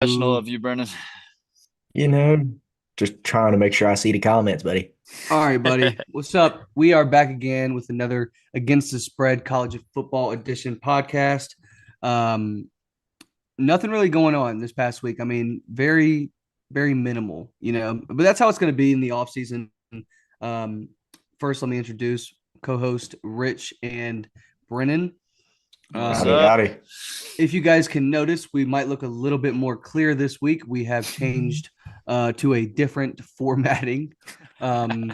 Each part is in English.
Professional All of you, Brennan. You know, just trying to make sure I see the comments, buddy. right, buddy. What's up? We are back again with another Against the Spread College Football Edition podcast. Um, Nothing really going on this past week. I mean, very minimal, but that's how it's going to be in the off season. Um, First, let me introduce co-host Rich and Brennan. What's Howdy, Um, up? howdy. if you guys can notice, we might look a little bit more clear this week. We have changed to a different formatting um,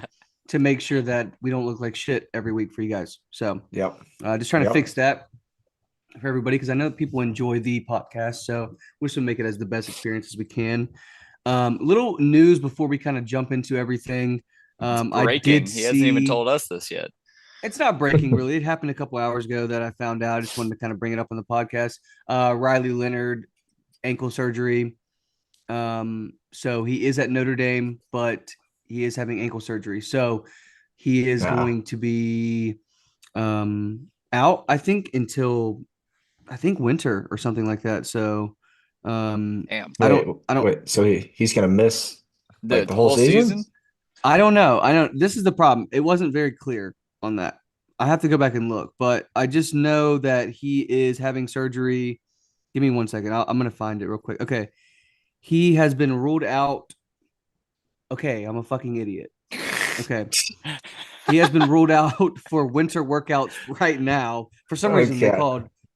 to make sure that we don't look like shit every week for you guys. So Yep. just trying to Yep. fix that for everybody because I know people enjoy the podcast. So we should make it as the best experience as we can. Little news before we kind of jump into everything. It's I did breaking. He hasn't even see told us this yet. it's not breaking really. It happened a couple hours ago that I found out. I just wanted to kind of bring it up on the podcast. Riley Leonard, ankle surgery. So he is at Notre Dame, but he is having ankle surgery. So he is Yeah. going to be out, I think, until I think winter or something like that. So Damn. I Wait, don't I don't wait. So he's gonna miss like The the whole whole season? season? I don't know. I don't This is the problem. It wasn't very clear on that. I have to go back and look, but I just know that he is having surgery. Give me 1 second. I'm going to find it real quick. Okay. He has been ruled out. Okay. I'm a fucking idiot. Okay. He has been ruled out for winter workouts right now. For some reason, Okay.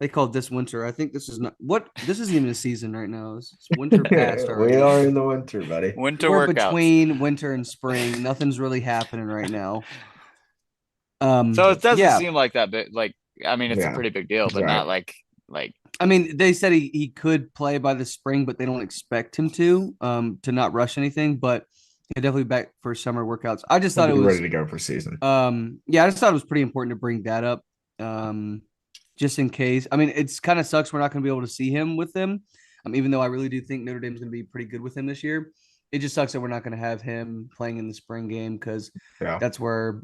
they called this winter. I think this is not what this isn't even a season right now. It's winter past We already. are in the winter, buddy. Winter We're workouts. between winter and spring. Nothing's really happening right now. So it doesn't Yeah. seem like that big. I mean, it's a Yeah, pretty big deal, but right. not like. I mean, they said he could play by the spring, but they don't expect him to not rush anything. But he'll definitely be back for summer workouts. I just He'll thought it be ready was, to go for season. yeah, I just thought it was pretty important to bring that up, um, just in case. I mean, it's kind of sucks we're not going to be able to see him with them. Even though I really do think Notre Dame's going to be pretty good with him this year, it just sucks that we're not going to have him playing in the spring game because Yeah. that's where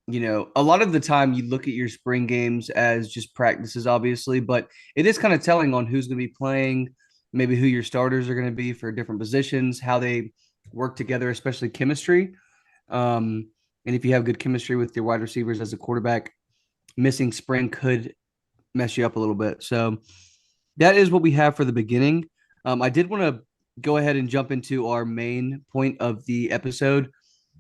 a lot of the time you look at your spring games as just practices, obviously, but it is kind of telling on who's going to be playing, maybe who your starters are going to be for different positions, how they work together, especially chemistry. Um, and if you have good chemistry with your wide receivers as a quarterback, missing spring could mess you up a little bit. So that is what we have for the beginning. I did want to go ahead and jump into our main point of the episode.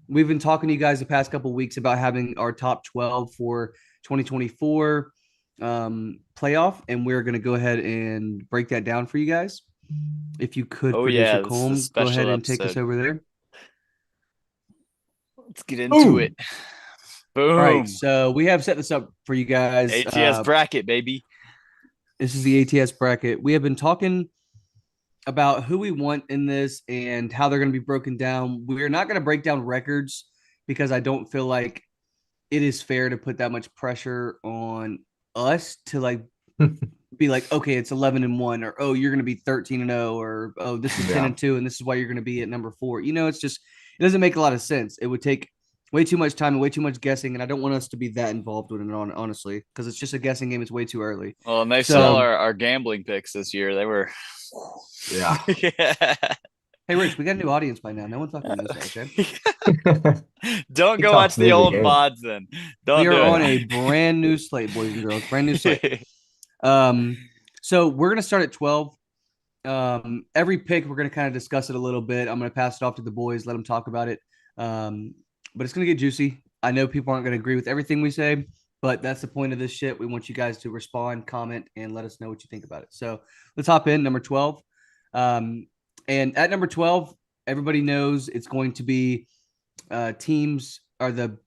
We've been talking to you guys the past couple of weeks about having our top 12 for 2024 playoff, and we're going to go ahead and break that down for you guys. If you could, Oh producer yeah, this is a Colm, go ahead special and take us episode. over there. Let's get into it. Ooh. All right, Boom. so we have set this up for you guys. ATS bracket, baby. This is the ATS bracket. We have been talking about who we want in this and how they're going to be broken down. We're not going to break down records because I don't feel like it is fair to put that much pressure on us to like be like, okay, it's 11-1, or oh, you're going to be 13-0, or oh, this is 10 Yeah. and 2, and this is why you're going to be at number 4. It's just it doesn't make a lot of sense. It would take way too much time and way too much guessing, and I don't want us to be that involved with it honestly, because it's just a guessing game. It's way too early. Well, and they saw So, our gambling picks this year. They were. Yeah. Yeah. hey, Rich, we got a new audience by now. No one fucking knows that. Okay, Don't He go watch talks the music old game. VODs then. we Don't are do on Yeah. a brand new slate, boys and girls. Brand new slate. Um, so we're gonna start at 12. Every pick we're gonna kind of discuss it a little bit. I'm gonna pass it off to the boys, let them talk about it. But it's gonna get juicy. I know people aren't gonna agree with everything we say, but that's the point of this shit. We want you guys to respond, comment, and let us know what you think about it. So let's hop in. Number 12. Um, and at number 12, everybody knows it's going to be teams are the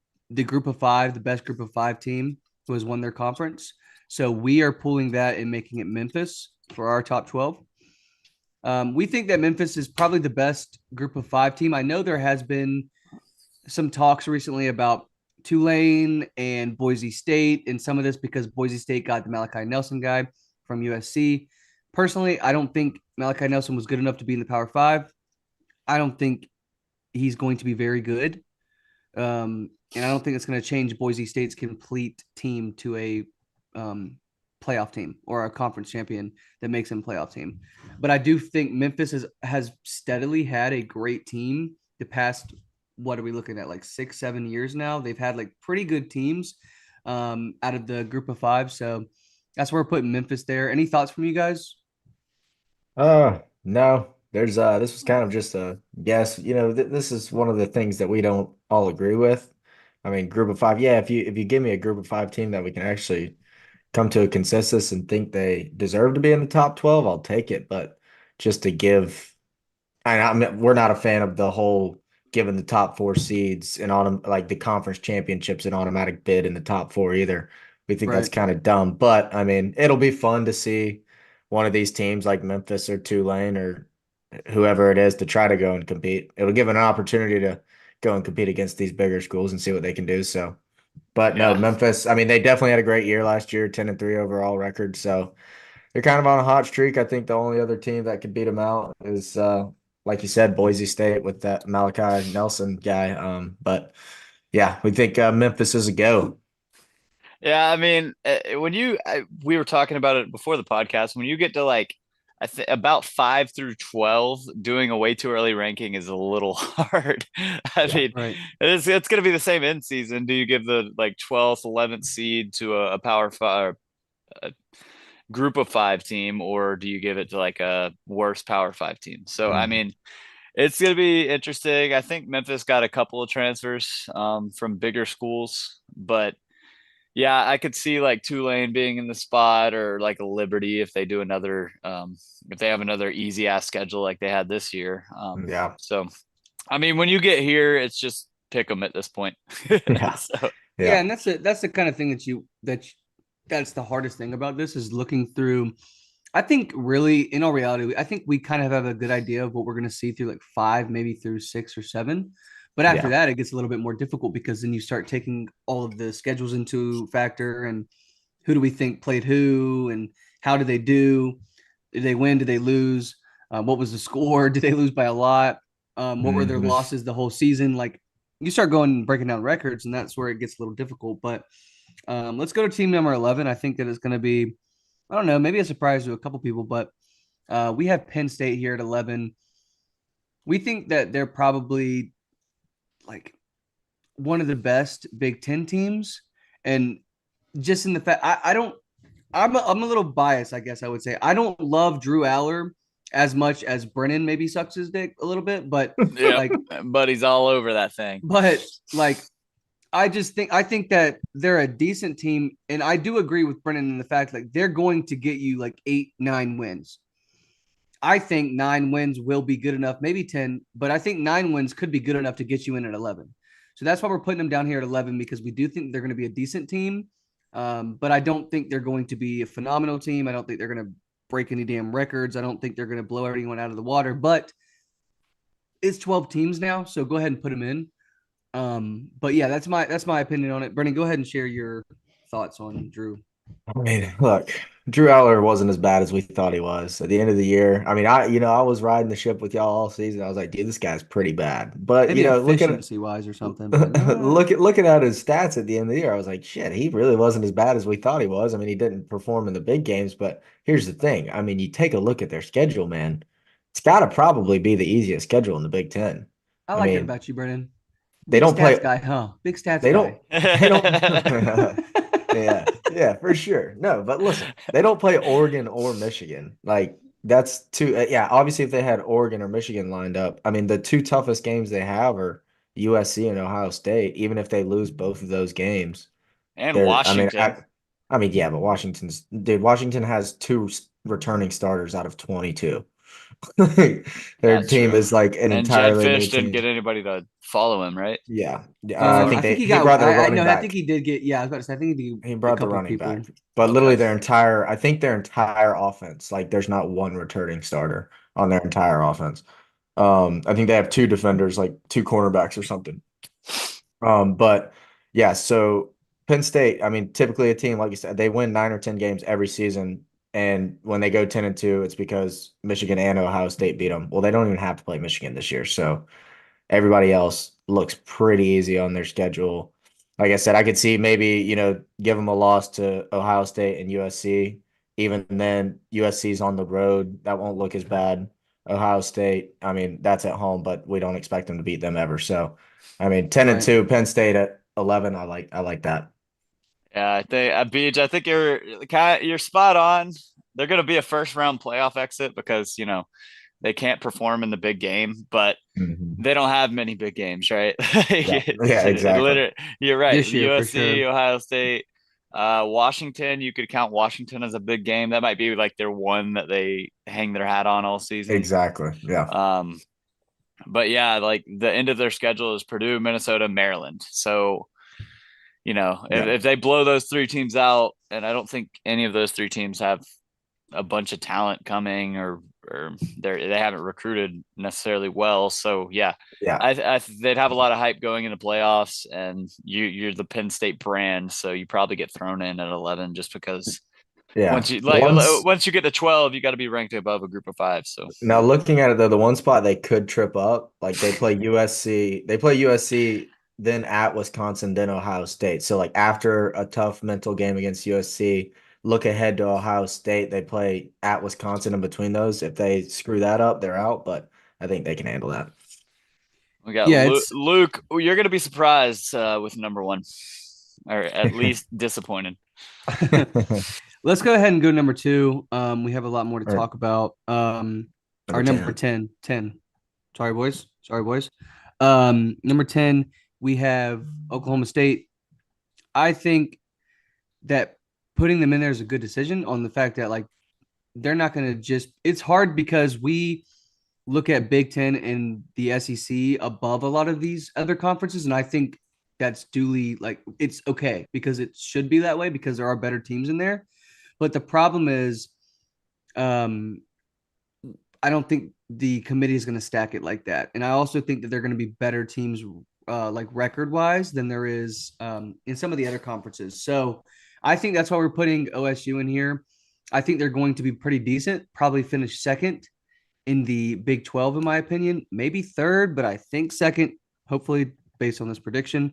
group of five, the best group of five team who has won their conference. So we are pulling that and making it Memphis for our top 12. We think that Memphis is probably the best group of five team. I know there has been some talks recently about Tulane and Boise State, and some of this because Boise State got the Malachi Nelson guy from USC. Personally, I don't think Malachi Nelson was good enough to be in the Power Five. I don't think he's going to be very good. And I don't think it's going to change Boise State's complete team to a playoff team or a conference champion that makes them playoff team. But I do think Memphis has steadily had a great team the past, what are we looking at, like 6-7 years now. They've had like pretty good teams out of the group of five. So that's where we're putting Memphis there. Any thoughts from you guys? No. There's this was kind of just a guess. This is one of the things that we don't all agree with. I mean, group of five, yeah, if you give me a group of five team that we can actually come to a consensus and think they deserve to be in the top 12, I'll take it. But just to give, we're not a fan of the whole giving the top four seeds and like the conference championships an automatic bid in the top four either. We think that's Right. kind of dumb. But I mean, it'll be fun to see one of these teams like Memphis or Tulane or whoever it is to try to go and compete. It'll give an opportunity to go and compete against these bigger schools and see what they can do. So, but no, Yeah. Memphis, I mean, they definitely had a great year last year, 10-3 overall record. So they're kind of on a hot streak. I think the only other team that could beat them out is, like you said, Boise State with that Malachi Nelson guy. But yeah, we think Memphis is a go. Yeah, I mean, we were talking about it before the podcast. When you get to like, I think about 5 through 12, doing a way too early ranking is a little hard. I Yeah. mean, Right. it's going to be the same in season. Do you give the like 12th, 11th seed to a Power Five, a Group of Five team, or do you give it to like a worse Power Five team? So, I Mhm. mean, it's going to be interesting. I think Memphis got a couple of transfers from bigger schools, but yeah, I could see like Tulane being in the spot or like a Liberty if they do another if they have another easy ass schedule like they had this year. Yeah. So I mean when you get here, it's just pick them at this point. Yeah. So Yeah, Yeah. and that's the kind of thing that's the hardest thing about this is looking through. I think really, in all reality, I think we kind of have a good idea of what we're going to see through like five, maybe through 6 or 7. But after Yeah. that, it gets a little bit more difficult because then you start taking all of the schedules into factor and who do we think played who and how did they do? Did they win? Did they lose? What was the score? Did they lose by a lot? What were their Mhm. losses the whole season? Like you start going and breaking down records, and that's where it gets a little difficult. But let's go to team number 11. I think that it's going to be, I don't know, maybe a surprise to a couple people, but we have Penn State here at 11. We think that they're probably like one of the best Big Ten teams. And just in the fact, I don't, I'm a little biased, I guess I would say. I don't love Drew Aller as much as Brennan maybe sucks his dick a little bit, yeah, like, buddy's all over that thing. but like, I think that they're a decent team, and I do agree with Brennan in the fact like they're going to get you like 8-9 wins. I think 9 wins will be good enough, maybe 10, but I think 9 wins could be good enough to get you in at 11. So that's why we're putting them down here at 11 because we do think they're going to be a decent team. But I don't think they're going to be a phenomenal team. I don't think they're going to break any damn records. I don't think they're going to blow anyone out of the water, but it's 12 teams now. So go ahead and put them in. But yeah, that's my opinion on it. Brennan, go ahead and share your thoughts on Drew. I mean, look, Drew Aller wasn't as bad as we thought he was at the end of the year. I mean, I was riding the ship with y'all all season. I was like, dude, this guy's pretty bad. But Maybe looking at efficiency wise or something, but looking at his stats at the end of the year, I was like, shit, he really wasn't as bad as we thought he was. I mean, he didn't perform in the big games, but here's the thing. I mean, you take a look at their schedule, man. It's got to probably be the easiest schedule in the Big Ten. I I like that mean, about you, Brennan. they Big don't stats play. guy, huh? Big stats They don't. guy. They don't. Yeah, yeah, for sure. No, but listen, they don't play Oregon or Michigan. Like that's two. Yeah, obviously, if they had Oregon or Michigan lined up, I mean, the two toughest games they have are USC and Ohio State. Even if they lose both of those games, And they're. I mean, Washington. yeah, but Washington has two returning starters out of 22. Their That's team true. is like an And Jedd entirely new Fish didn't get team. anybody to follow him, right? Yeah, I think I think he he got. brought their I running know. I think back. he did get. Yeah, I was about to say. I think he He did a brought the couple of running people. back, but Okay. literally I think their entire offense, like there's not one returning starter on their entire offense. I think they have two defenders, like two cornerbacks or something. But yeah, so Penn State, I mean, typically a team, like you said, they win 9 or 10 games every season. And when they go 10-2, it's because Michigan and Ohio State beat them. Well, they don't even have to play Michigan this year. So everybody else looks pretty easy on their schedule. like I said, I could see maybe, give them a loss to Ohio State and USC. Even then, USC's on the road. That won't look as bad. Ohio State, I mean, that's at home, but we don't expect them to beat them ever. So, I mean, 10 and Right. 2, Penn State at 11. I like that. Yeah, I think Beach, I think you're spot on. They're going to be a first round playoff exit because, they can't perform in the big game, but Mhm. they don't have many big games, right? Yeah. Yeah, exactly. Literally, you're right. This The year for USC, sure. Ohio State, Washington, you could count Washington as a big game. That might be like their one that they hang their hat on all season. Exactly. Yeah. Um, but yeah, like the end of their schedule is Purdue, Minnesota, Maryland. So, Yeah. if they blow those three teams out, and I don't think any of those three teams have a bunch of talent coming or they haven't recruited necessarily well. So yeah, Yeah. they'd have a lot of hype going into playoffs, and you're the Penn State brand, so you probably get thrown in at 11 just because Yeah. once you like Once once you get to 12, you got to be ranked above a group of five. So Now looking at it though, the one spot they could trip up, like they play USC, then at Wisconsin, then Ohio State. So like after a tough mental game against USC, look ahead to Ohio State. They play at Wisconsin in between those. If they screw that up, they're out, but I think they can handle that. we got Yeah, it's Luke. You're gonna be surprised with number one, or at least disappointed. let's go ahead and go number two. We have a lot more to Or talk about. number Our number 10. 10, 10. Sorry, boys. Sorry, boys. Number 10, we have Oklahoma State. I think that putting them in there is a good decision on the fact that like they're not going to just. It's hard because we look at Big Ten and the SEC above a lot of these other conferences, and I think that's duly like it's okay because it should be that way because there are better teams in there. But the problem is, um, I don't think the committee is going to stack it like that, and I also think that they're going to be better teams, like record wise, than there is in some of the other conferences. So I think that's why we're putting OSU in here. I think they're going to be pretty decent, probably finish second in the Big 12, in my opinion. Maybe third, but I think second, hopefully, based on this prediction.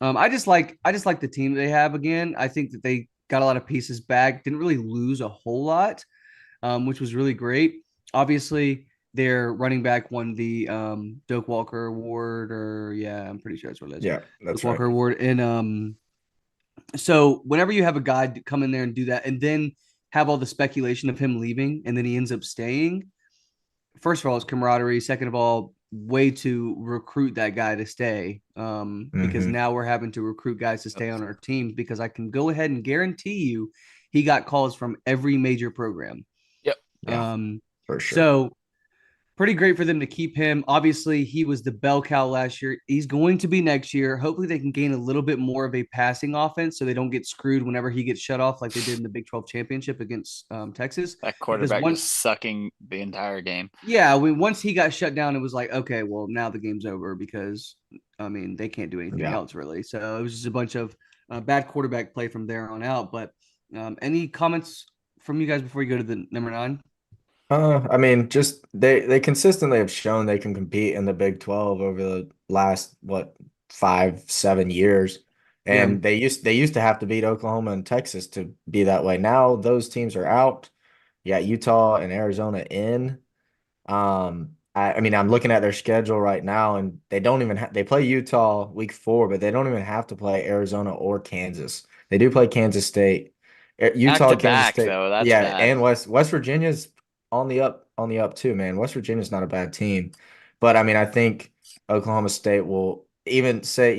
I just like the team they have again. I think that they got a lot of pieces back, didn't really lose a whole lot, which was really great. Obviously, their running back won the Doak Walker Award, or yeah, I'm pretty sure that's what it is. Yeah, Doak that's right. Walker Award. And so whenever you have a guy come in there and do that, and then have all the speculation of him leaving, and then he ends up staying, first of all, it's camaraderie. Second of all, way to recruit that guy to stay. Because Hmm. now we're having to recruit guys to stay on our teams because I can go ahead and guarantee you he got calls from every major program. Yep. Yeah, Um, for sure. so pretty great for them to keep him. Obviously, he was the bell cow last year. He's going to be next year. Hopefully, they can gain a little bit more of a passing offense so they don't get screwed whenever he gets shut off like they did in the Big 12 championship against Texas. That Because quarterback once, just sucking the entire game. yeah, once he got shut down, it was like, okay, well, now the game's over because, I mean, they can't do anything Yeah. else really. So it was just a bunch of bad quarterback play from there on out. But any comments from you guys before you go to the number nine? I mean, just they consistently have shown they can compete in the Big 12 over the last what 5, 7 years. Yeah, And they used to have to beat Oklahoma and Texas to be that way. Now those teams are out. Yeah, Utah and Arizona in. I mean, I'm looking at their schedule right now, and they don't even they play Utah week 4, but they don't even have to play Arizona or Kansas. They do play Kansas State, Back Utah, to Kansas back State, though, that's yeah, bad. and West Virginia's on the up too, man. West Virginia's not a bad team, but I mean, I think Oklahoma State will even say,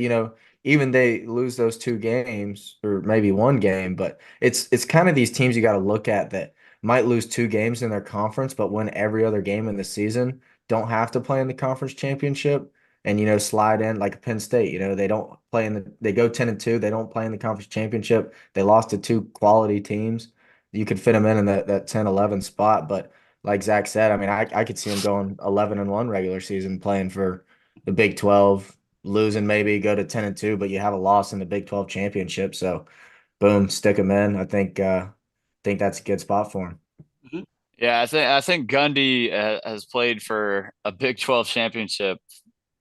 even they lose those 2 games or maybe 1 game, but it's kind of these teams you got to look at that might lose 2 games in their conference, but win every other game in the season, don't have to play in the conference championship and, slide in like Penn State, they don't play they go 10 and 2, they don't play in the conference championship. They lost to 2 quality teams. You could fit them in that 10-11 spot. But like Zach said, I mean, I could see them going 11-1 regular season playing for the Big 12, losing maybe go to 10 and 2, but you have a loss in the Big 12 championship. So boom, stick them in. I think that's a good spot for him. Mhm. Yeah, I think Gundy has played for a Big 12 championship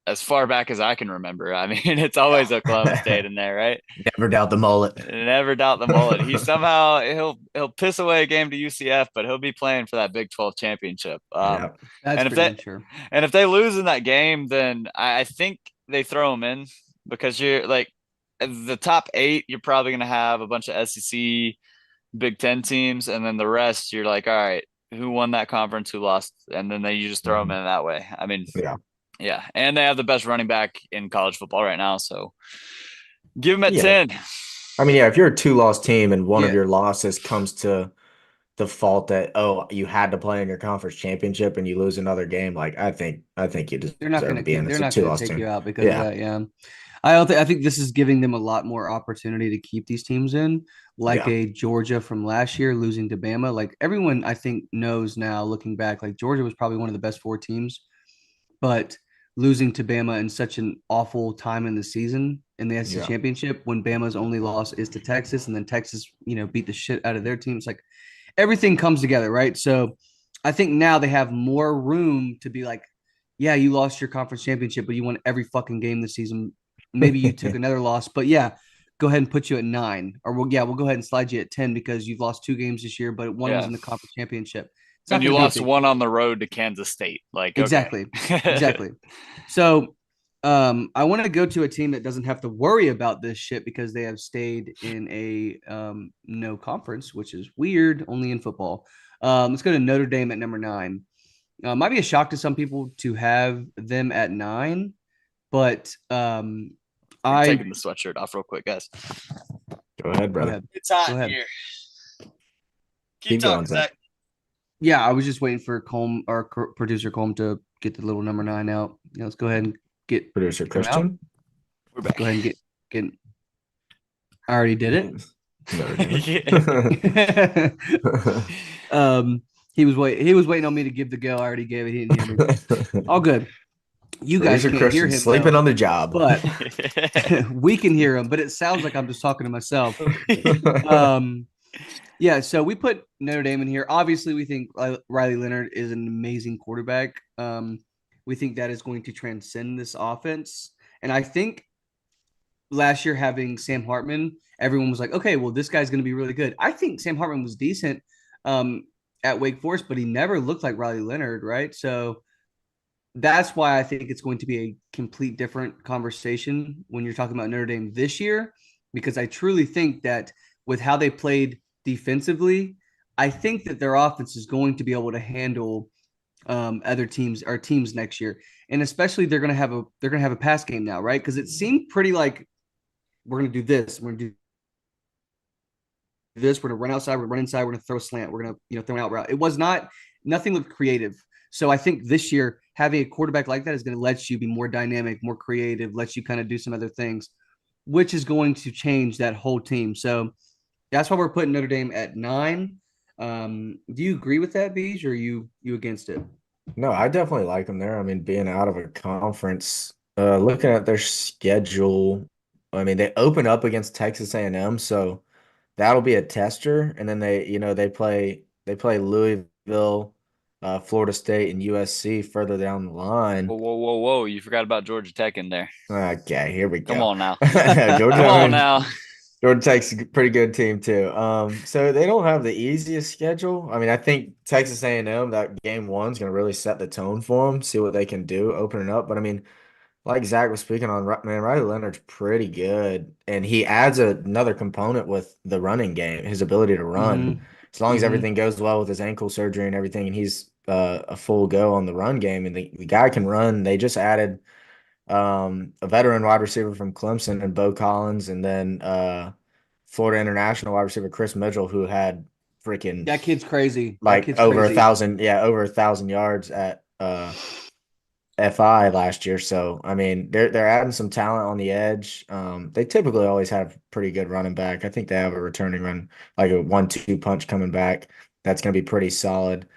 as far back as I can remember. I mean, it's always Oklahoma State in there, right? Never doubt the mullet. Never doubt the mullet. He somehow he'll piss away a game to UCF, but he'll be playing for that Big 12 championship. Yeah. That's And if for they damn sure. and if they lose in that game, then I think they throw him in because you're like the top eight. You're probably gonna have a bunch of SEC, Big Ten teams, and then the rest. You're like, all right, who won that conference? Who lost? And then you just throw them Mhm. in that way. I mean, Yeah. yeah, and they have the best running back in college football right now, so give him at Yeah. 10. I mean, yeah, if you're a two-loss team and one of Yeah, your losses comes to the fault that, oh, you had to play in your conference championship and you lose another game, like I think you deserve to be in they're as a not gonna two-loss take you team. out because of Yeah. that. Yeah, I don't think I think this is giving them a lot more opportunity to keep these teams in, like Yeah. a Georgia from last year losing to Bama. Like everyone, I think knows now, looking back, like Georgia was probably one of the best four teams, but losing to Bama in such an awful time in the season in the SEC Yeah. championship when Bama's only loss is to Texas, and then Texas, beat the shit out of their teams. Like everything comes together, right? So I think now they have more room to be like, yeah, you lost your conference championship, but you won every fucking game this season. Maybe you took another loss, but yeah, go ahead and put you at 9, or we'll go ahead and slide you at 10 because you've lost 2 games this year, but one was Yeah. in the conference championship. It's not And you going to be a lost big one on deal. the road to Kansas State. Like, okay. Exactly. Exactly. So I want to go to a team that doesn't have to worry about this shit because they have stayed in a no conference, which is weird, only in football. Let's go to Notre Dame at number 9. Might be a shock to some people to have them at 9, but I'm I taking the sweatshirt off real quick, guys. Go ahead, go brother. ahead. It's hot Go in ahead. here. Keep Keep going, talking, Zach. Zach. Yeah, I was just waiting for Colm, our producer Colm, to get the little number 9 out. Let's go ahead and get Producer him out. Christian. We're Let's back. go ahead and get. I already did it. Notre Dame. He was waiting on me to give the go. I already gave it. He didn't hear me. All good. You guys Producer can't hear Christian him sleeping though, on the job. but we can hear him. But it sounds like I'm just talking to myself. Um, yeah. So we put Notre Dame in here. Obviously, we think Riley Leonard is an amazing quarterback. We think that is going to transcend this offense, and I think last year having Sam Hartman, everyone was like, okay, well, this guy's going to be really good. I think Sam Hartman was decent at Wake Forest, but he never looked like Riley Leonard, right? So that's why I think it's going to be a complete different conversation when you're talking about Notre Dame this year, because I truly think that with how they played defensively, I think that their offense is going to be able to handle other teams or teams next year, and especially they're gonna have a pass game now, right? Because it seemed pretty like we're gonna do this, we're gonna do this, we're gonna run outside, we're gonna run inside, we're gonna throw a slant, we're gonna throw an out route. It was not nothing looked creative. So I think this year having a quarterback like that is going to let you be more dynamic, more creative, let you kind of do some other things, which is going to change that whole team. So that's why we're putting Notre Dame at 9. Do you agree with that, Beej, or are you against it? No, I definitely like them there. I mean, being out of a conference, looking at their schedule, I mean, they open up against Texas A&M, so that'll be a tester. And then they play Louisville, Florida State, and USC further down the Whoa, line. whoa, whoa, whoa. You forgot about Georgia Tech in there. Okay, here we Come go. on now. No, Georgia, Come I on mean, now. Georgia Tech's a pretty good team too. So they don't have the easiest schedule. I mean, I think Texas A&M, that game one is going to really set the tone for them, see what they can do, opening up. But I mean, like Zach was speaking on, man, Riley Leonard's pretty good, and he adds another component with the running game, his ability to run. Mm-hmm. As long as Mm-hmm. everything goes well with his ankle surgery and everything, and he's a full go on the run game, and the guy can run. They just added a veteran wide receiver from Clemson and Bo Collins, and then Florida International wide receiver Chris Mitchell, who had freaking That kid's crazy. That like kid's crazy. over 1,000 yards at FI last year. So I mean, they're adding some talent on the edge. They typically always have pretty good running back. I think they have a returning run, like a 1-2 punch coming back. That's going to be pretty solid.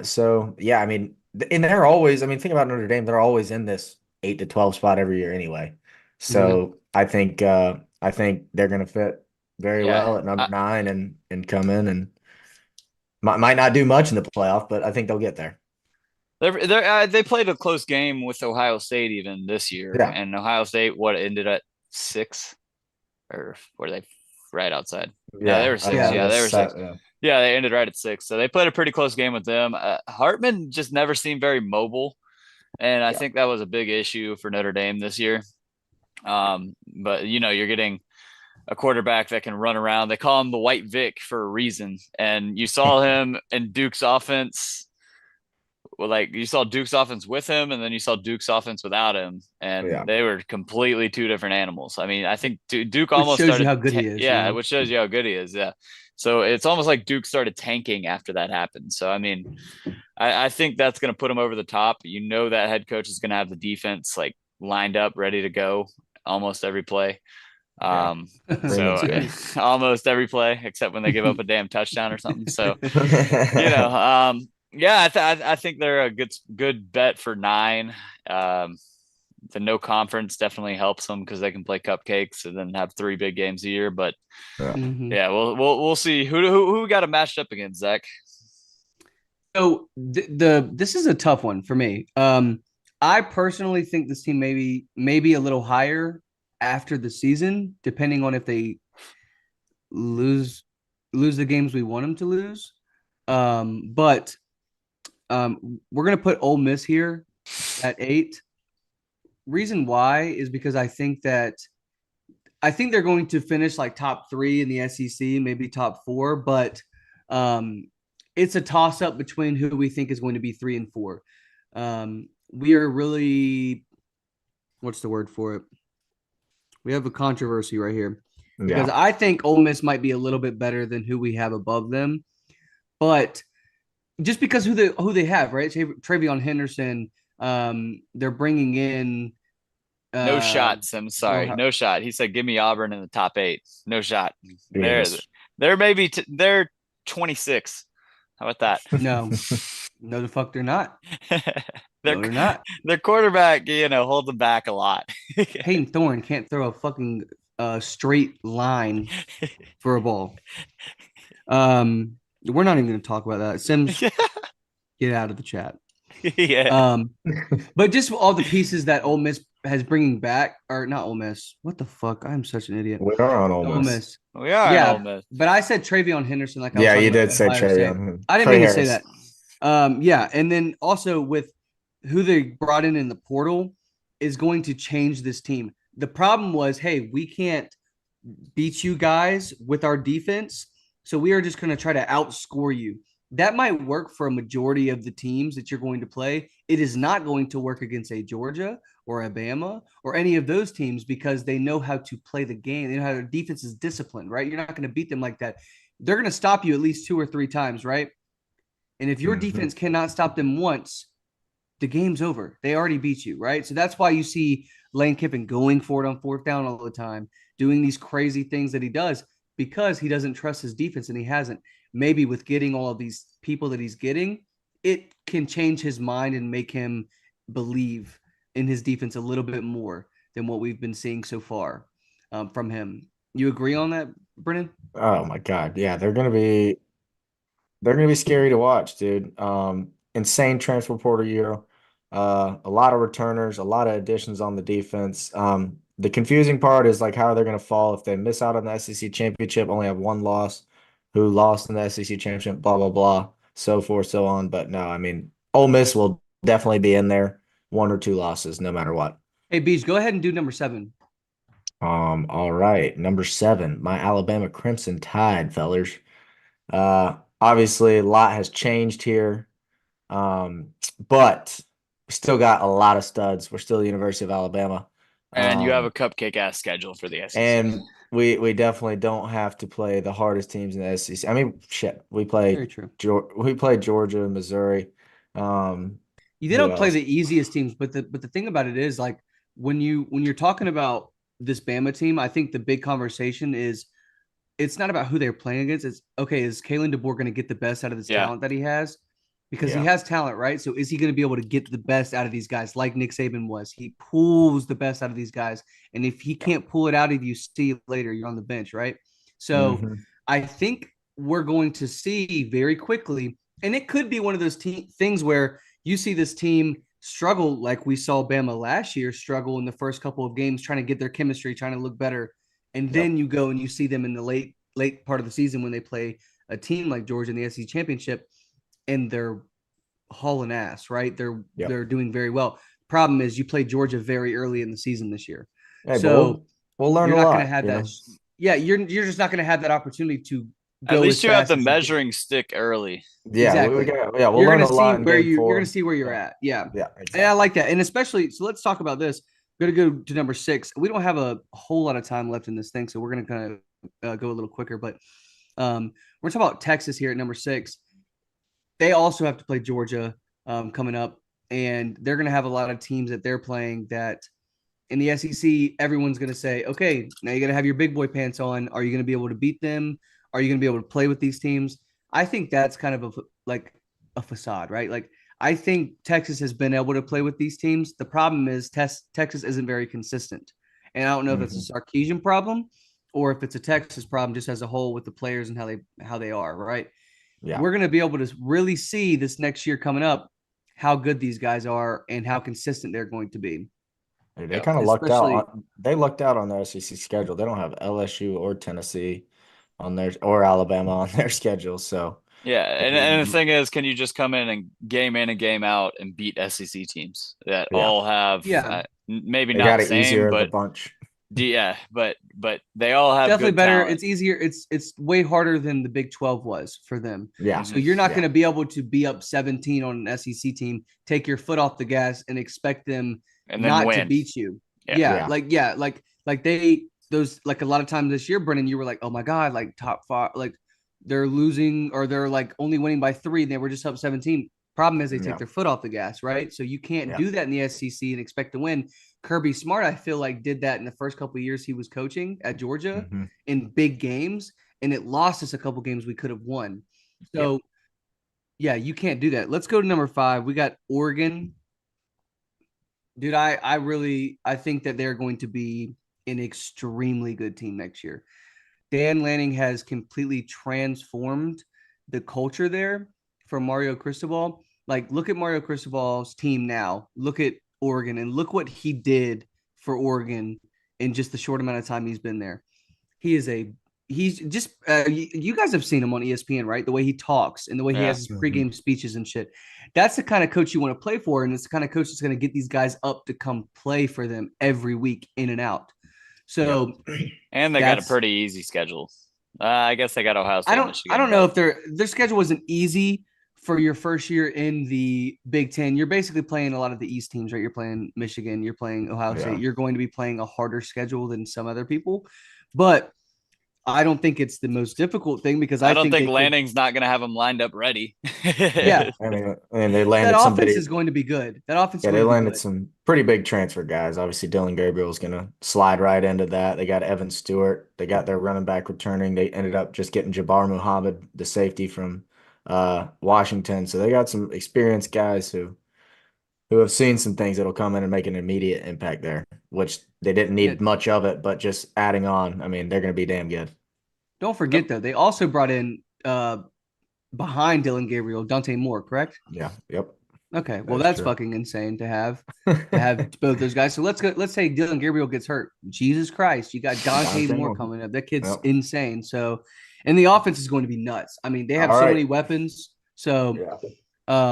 So yeah, I mean, and they're always. I mean, think about Notre Dame. They're always in this 8 to 12 spot every year anyway. Mm-hmm. So I think they're going to fit very Yeah. well at number 9 and come in and might not do much in the playoff, but I think they'll get there. They played a close game with Ohio State even this year, Yeah. and Ohio State what ended at 6, or were they right outside? No, they Yeah. were 6. Yeah. Yeah, they were 6. Yeah. Yeah, they ended right at 6. So they played a pretty close game with them. Hartman just never seemed very mobile, and I Yeah. think that was a big issue for Notre Dame this year. But you're getting a quarterback that can run around. They call him the White Vic for a reason, and you saw him in Duke's offense. Well, like you saw Duke's offense with him, and then you saw Duke's offense without him, and Yeah. they were completely two different animals. I mean, I think Duke Which almost shows you started, how good he is. yeah, which shows you how good he is. Yeah, so it's almost like Duke started tanking after that happened. So I mean, I think that's going to put him over the top. That head coach is going to have the defense like lined up, ready to go almost every play. Yeah. Um, Pretty so much. Yeah. almost every play except when they give up a damn touchdown or something. So Yeah. yeah, I think they're a good bet for 9. Um, the no conference definitely helps them because they can play cupcakes and then have 3 big games a year. But Mhm. yeah, we'll see who we got it matched up against, Zach. So this is a tough one for me. I personally think this team maybe a little higher after the season, depending on if they lose lose the games we want them to lose. But we're gonna put Ole Miss here at 8. Reason why is because I think they're going to finish like top 3 in the SEC, maybe top 4, but um, it's a toss up between who we think is going to be 3 and 4. We are really, what's the word for it? We have a controversy right here because Yeah. I think Ole Miss might be a little bit better than who we have above them, but just because who they have, right? Travion Henderson, they're bringing in No uh, shot, Sim. Sorry, no shot. He said, "Give me Auburn in the top 8." No shot. They're Yes. they're maybe they're 26. How about that? no, no, the fuck they're not. their No, they're not. their quarterback, holds them back a lot. Peyton Thorne can't throw a fucking straight line for a ball. We're not even going to talk about that. Sims, get out of the chat. Yeah. Um, but just all the pieces that Ole Miss has bringing back, or not Ole Miss. What the fuck? I'm such an idiot. We are on Ole almost. Miss. We are an Ole Yeah, Miss. but I said Travion Henderson like I was Yeah, talking you about did say Ohio State. Trey. I didn't Trey mean to say Harris. that. Yeah, and then also with who they brought in the portal is going to change this team. The problem was, hey, we can't beat you guys with our defense, so we are just going to try to outscore you. That might work for a majority of the teams that you're going to play. It is not going to work against a Georgia or Alabama or any of those teams because they know how to play the game. They know how their defense is disciplined, right? You're not going to beat them like that. They're going to stop you at least 2 or 3 times, right? And if your Mm-hmm. defense cannot stop them once, the game's over. They already beat you, right? So that's why you see Lane Kiffin going for it on 4th down all the time, doing these crazy things that he does because he doesn't trust his defense and he hasn't. Maybe with getting all of these people that he's getting, it can change his mind and make him believe in his defense a little bit more than what we've been seeing so far from him. You agree on that, Brennan? Oh my God. Yeah, they're gonna be scary to watch, dude. Insane transfer portal year. A lot of returners, a lot of additions on the defense. The confusing part is like how are they gonna fall if they miss out on the SEC championship, only have one loss, who lost in the SEC championship, blah blah blah, so forth, so on. But no, I mean, Ole Miss will definitely be in there, 1 or 2 losses, no matter what. Hey, Beach, go ahead and do number 7. All right, number 7, my Alabama Crimson Tide, fellers. Obviously, a lot has changed here. But we still got a lot of studs. We're still the University of Alabama. And you have a Um, cupcake ass schedule for the SEC. and we definitely don't have to play the hardest teams in the SEC. I mean, shit, we play Very true. We play Georgia, Missouri. Um, They who don't play else? the easiest teams, but the thing about it is like when you're talking about this Bama team, I think the big conversation is it's not about who they're playing against. It's okay, is Kalen DeBoer going to get the best out of this Yeah. talent that he has? Because he Yeah. has talent, right? So is he going to be able to get the best out of these guys like Nick Saban was? He pulls the best out of these guys. And if he can't pull it out of you, see you later, you're on the bench, right? So Hmm. I think we're going to see very quickly, and it could be one of those things where you see this team struggle like we saw Bama last year struggle in the first couple of games, trying to get their chemistry, trying to look better. And then you go and you see them in the late part of the season when they play a team like Georgia in the SEC championship, and they're hauling ass, right? They're doing very well. Problem is, you played Georgia very early in the season this year, Hey, but so we'll learn you're a not going to lot, have that. Yeah, you're just not going to have that opportunity to At go as least you have fast the as you can. measuring stick early. Yeah, we Exactly. got we'll You're learn gonna a see lot in where game you're gonna 4. see where you're Yeah. at. Yeah. Yeah, And I exactly. like that. And especially, so let's talk about this. We're gonna go to number 6. We don't have a whole lot of time left in this thing, so we're gonna kind of go a little quicker. But we're talking about Texas here at number 6. They also have to play Georgia coming up, and they're gonna have a lot of teams that they're playing that in the SEC, everyone's going to say, okay, now you're going to have your big boy pants on. Are you going to be able to beat them? Are you going to be able to play with these teams? I think that's kind of like a facade, right? Like, I think Texas has been able to play with these teams. The problem is Texas isn't very consistent. And I don't know if it's Hmm. a Sarkisian problem or if it's a Texas problem just as a whole with the players and how they are, right? Yeah. We're going to be able to really see this next year coming up how good these guys are and how consistent they're going to be. They Yeah. kind of lucked out Especially, on they lucked out on their SEC schedule. They don't have LSU or Tennessee on their or Alabama on their schedule. So Yeah, they, and the thing is, can you just come in and game out and beat SEC teams that yeah, all have yeah, maybe they not got the it same, easier of the but bunch. yeah, but they all have definitely good better. talent. It's easier. It's way harder than the Big 12 was for them. Yeah. So Hmm. you're not going Yeah. to be able to be up 17 on an SEC team, take your foot off the gas, and expect them And then not to win. beat you. Yeah. Yeah, Yeah. like they those like a lot of times this year, Brennan, you were like, oh my god, like top 5, like they're losing or they're like only winning by 3, and they were just up 17. Problem is they take Yeah. their foot off the gas, right? So you can't Yeah. do that in the SEC and expect to win. Kirby Smart, I feel like, did that in the first couple of years he was coaching at Georgia Hmm. in big games, and it lost us a couple games we could have won. Yeah. So yeah, you can't do that. Let's go to number 5. We got Oregon. Dude, I think that they're going to be an extremely good team next year. Dan Lanning has completely transformed the culture there for Mario Cristobal. Like, look at Mario Cristobal's team now. Look at Oregon and look what he did for Oregon in just the short amount of time he's been there. He is a he's just you guys have seen him on ESPN, right? The way he talks and the way he Yeah. has his Hmm. pregame speeches and shit. That's the kind of coach you want to play for, and it's the kind of coach that's going to get these guys up to come play for them every week in and out. Yeah. So And they got a that's pretty easy schedule. I guess they got Ohio I State, don't I Michigan, don't know but if their schedule wasn't easy for your first year in the Big Ten. You're basically playing a lot of the East teams, right? You're playing Michigan, you're playing Ohio State. Yeah. You're going to be playing a harder schedule than some other people, but I don't think it's the most difficult thing because I I don't think think they could. Lanning's not going to have them lined up ready. Yeah, I mean, they that landed offense is somebody. going to be good. That offense is Yeah, going they to be landed good. some pretty big transfer guys. Obviously, Dylan Gabriel's going to slide right into that. They got Evan Stewart. They got their running back returning. They ended up just getting Jabbar Muhammad, the safety from Washington. So they got some experienced guys who have seen some things that'll come in and make an immediate impact there, which they didn't Yeah, need much of it, but just adding on, I mean, they're going to be damn good. don't forget though, they also brought in behind Dylan Gabriel, Dante Moore, correct? Yeah. Yep. Okay, That well is that's true. fucking insane to have both those guys. So let's go. Let's say Dylan Gabriel gets hurt. Jesus Christ, you got Dante Dante Moore Moore. coming up. That kid's Yep. insane. So, and the offense is going to be nuts. I mean, they have All so right. many weapons. So, Yeah.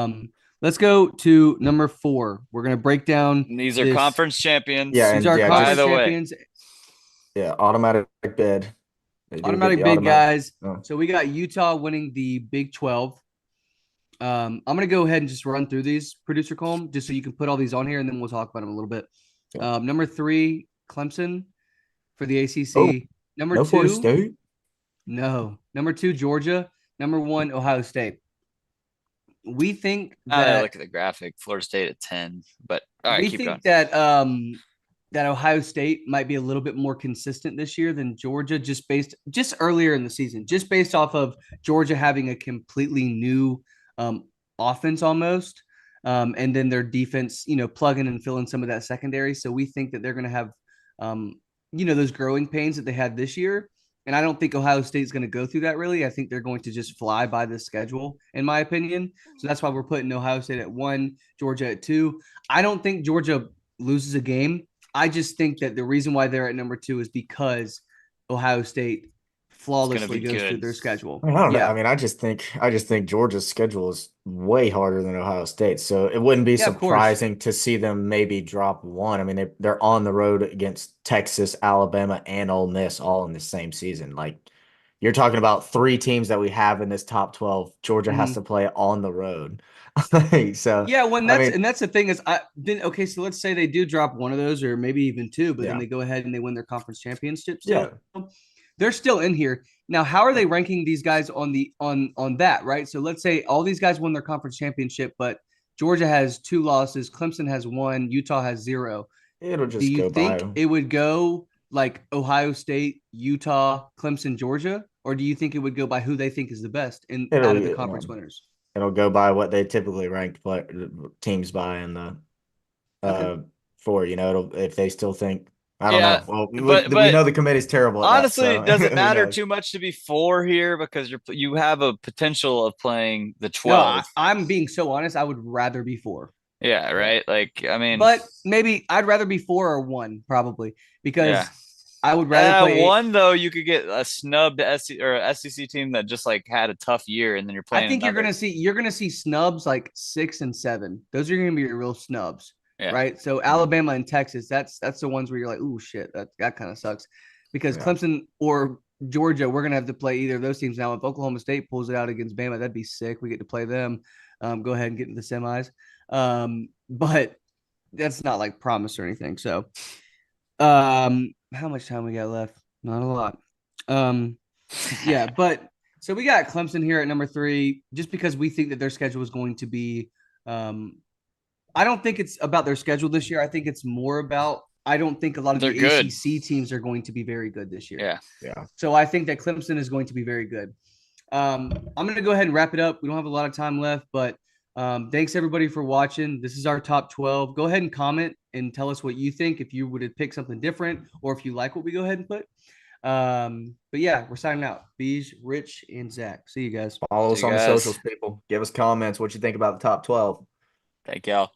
um, let's go to number 4. We're gonna break down And these are this. conference Yeah. champions. These And are yeah, By conference the just, way, champions, yeah, automatic bid. They do get automatic the bid automatic. guys. Oh, So we got Utah winning the Big 12. I'm gonna go ahead and just run through these, producer Colm, just so you can put all these on here, and then we'll talk about them a little bit. yeah. Number 3, Clemson for the Oh, ACC. Number no Florida 2, State. no. Number 2, Georgia. Number 1, Ohio State. We think now that I that look at the graphic, Florida State at 10. But all right, we keep going. think that that Ohio State might be a little bit more consistent this year than Georgia, just earlier in the season, just based off of Georgia having a completely new offense almost. And then their defense, plugging and filling some of that secondary. So we think that they're going to have, those growing pains that they had this year. And I don't think Ohio State's going to go through that really. I think they're going to just fly by the schedule, in my opinion. So that's why we're putting Ohio State at 1, Georgia at 2. I don't think Georgia loses a game. I just think that the reason why they're at number 2 is because Ohio State It's gonna flawlessly be goes through good. their schedule. I mean, I don't know. I Yeah. mean, I just think Georgia's schedule is way harder than Ohio State, so it wouldn't be Yeah, of course. surprising to see them maybe drop one. I mean, they're on the road against Texas, Alabama, and Ole Miss all in the same season. Like you're talking about three teams that we have in this top 12. Georgia has to Mhm. play on the road. So, Yeah, when I that's mean, and that's the thing is I then okay, so let's say they do drop one of those or maybe even two, but then yeah, they go ahead and they win their conference championship yeah. still. They're still in here. Now, how are they ranking these guys on that, right? So let's say all these guys won their conference championship, but Georgia has 2 losses, Clemson has 1, Utah has 0. It'll Do just you go think by. it would go like Ohio State, Utah, Clemson, Georgia, or do you think it would go by who they think is the best in out of the conference It'll winners? it'll go by what they typically rank teams by in the Okay. uh for it'll if they still think I don't Yeah, know. Well, we but know the committee's terrible at that, honestly, so does it who matter knows? too much to be 4 here because you have a potential of playing the No, 12? I'm being so honest. I would rather be 4. Yeah, Yeah. right. Like, I mean, But maybe I'd rather be 4 or 1 probably yeah. because I would rather play. 1 though, you could get a snubbed SC or a SEC team that just like had a tough year, and then you're I playing think another. you're gonna see snubs like 6 and 7. Those are gonna be your real snubs, Yeah, right? So Mhm. Alabama and Texas, that's the ones where you're like, oh shit, that kind of sucks, because Yeah. Clemson or Georgia, we're gonna have to play either of those teams now. If Oklahoma State pulls it out against Bama, that'd be sick. We get to play them. Go ahead and get into the semis. But that's not like promise or anything. So, how much time we got left? Not a lot. Um, yeah, but so we got Clemson here at number 3, just because we think that their schedule is going to be. Um, I don't think it's about their schedule this year. I think it's more about. I don't think a lot of they're the good. ACC teams are going to be very good this year. Yeah. Yeah. So I think that Clemson is going to be very good. I'm going to go ahead and wrap it up. We don't have a lot of time left, but thanks everybody for watching. This is our top 12. Go ahead and comment and tell us what you think, if you would have picked something different or if you like what we go ahead and put. But yeah, we're signing out. Beige, Rich, and Zach. See you guys. Follow See us you on the guys. socials, people. Give us comments what you think about the top 12. Thank y'all.